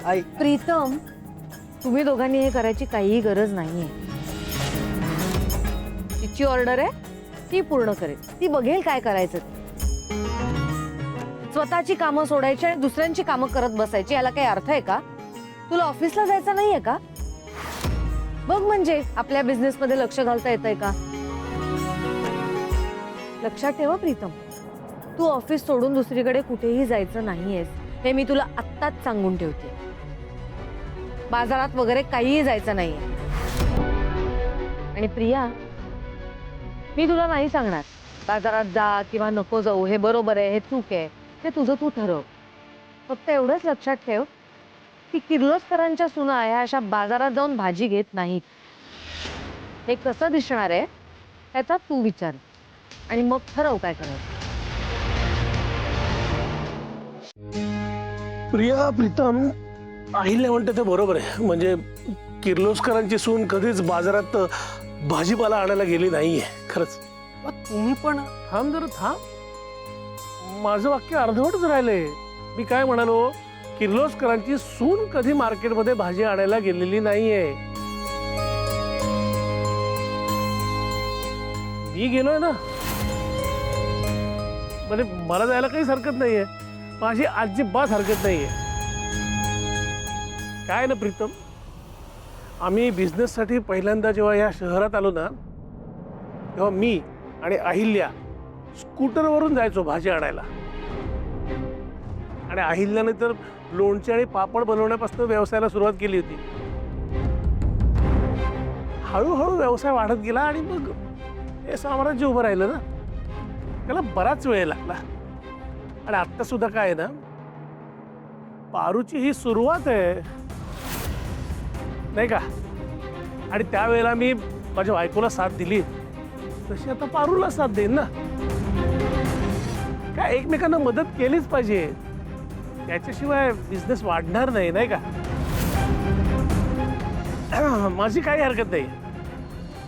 आई प्रीतम, तुम्ही दोघांनी हे करायची काहीही गरज नाहीये. तिची ऑर्डर आहे, ती पूर्ण करेल. ती बघेल काय करायचं ते. स्वतःची कामं सोडायची आणि दुसऱ्यांची कामं करत बसायची, याला काही अर्थ आहे का? तुला ऑफिसला जायचं नाहीये का? बघ म्हणजे आपल्या बिझनेस मध्ये लक्ष घालता येतंय का? लक्षात ठेवा प्रीतम, तू ऑफिस सोडून दुसरीकडे कुठेही जायचं नाहीयेस, हे मी तुला आत्ताच सांगून ठेवते. बाजारात वगैरे काहीही जायचं नाहीये. आणि प्रिया, मी तुला नाही सांगणार बाजारात जा किंवा नको जाऊ, हे बरोबर आहे हे चूक आहे, ते तुझं तू ठरव. फक्त एवढंच लक्षात ठेव की किर्लोस्करांच्या सुना ह्या अशा बाजारात जाऊन भाजी घेत नाहीत. हे कसं दिसणार आहे ह्याचा तू विचार आणि मग ठरव काय करायचं. प्रिया, प्रीतम, अहिल्या म्हणते ते बरोबर आहे. म्हणजे किर्लोस्करांची सून कधीच बाजारात भाजीपाला आणायला गेली नाहीये. खरंच. तुम्ही पण थांब जरा थांब, माझं वाक्य अर्धवटच राहिलंय. मी काय म्हणालो, किर्लोस्करांची सून कधी मार्केटमध्ये भाजी आणायला गेलेली नाहीये. मी गेलोय ना, म्हणजे मला जायला काहीच हरकत नाहीये. माझी अजिबात हरकत नाहीये. काय ना प्रीतम, आम्ही बिझनेससाठी पहिल्यांदा जेव्हा या शहरात आलो ना, तेव्हा मी आणि अहिल्या स्कूटरवरून जायचो भाजी आणायला. आणि अहिल्याने तर लोणचे आणि पापड बनवण्यापासून व्यवसायाला सुरुवात केली होती. हळूहळू व्यवसाय वाढत गेला आणि मग हे साम्राज्य उभं राहिलं ना. त्याला बराच वेळ लागला. आणि आत्ता सुद्धा काय आहे ना, पारूची ही सुरुवात आहे नाही का. आणि त्यावेळेला मी माझ्या बायकोला साथ दिली, तशी आता पारूला साथ देईन ना. काय एकमेकांना मदत केलीच पाहिजे, त्याच्याशिवाय बिझनेस वाढणार नाही, नाही का. माझी काही हरकत नाही.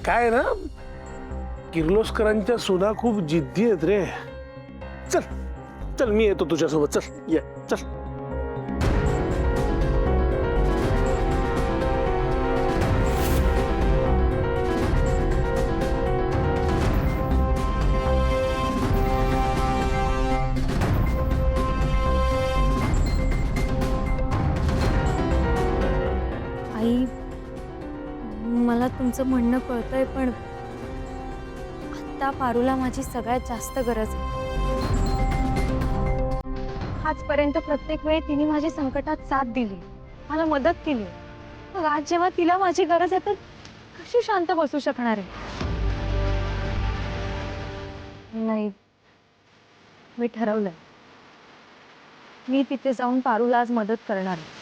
काय आहे ना, किर्लोस्करांच्या सुना खूप जिद्दी आहेत रे. चल चल, मी येतो तुझ्यासोबत. चल ये, चल. आई, मला तुमचं म्हणणं कळतंय, पण आता पारूला माझी सगळ्यात जास्त गरज आहे. आजपर्यंत प्रत्येक वेळी तिने माझी संकटात साथ दिली, मला मदत केली. मग आज जेव्हा तिला माझी गरज आहे तर कशी शांत बसू शकणार आहे? नाही, मी ठरवलंय, मी तिथे जाऊन पारूला आज मदत करणार आहे.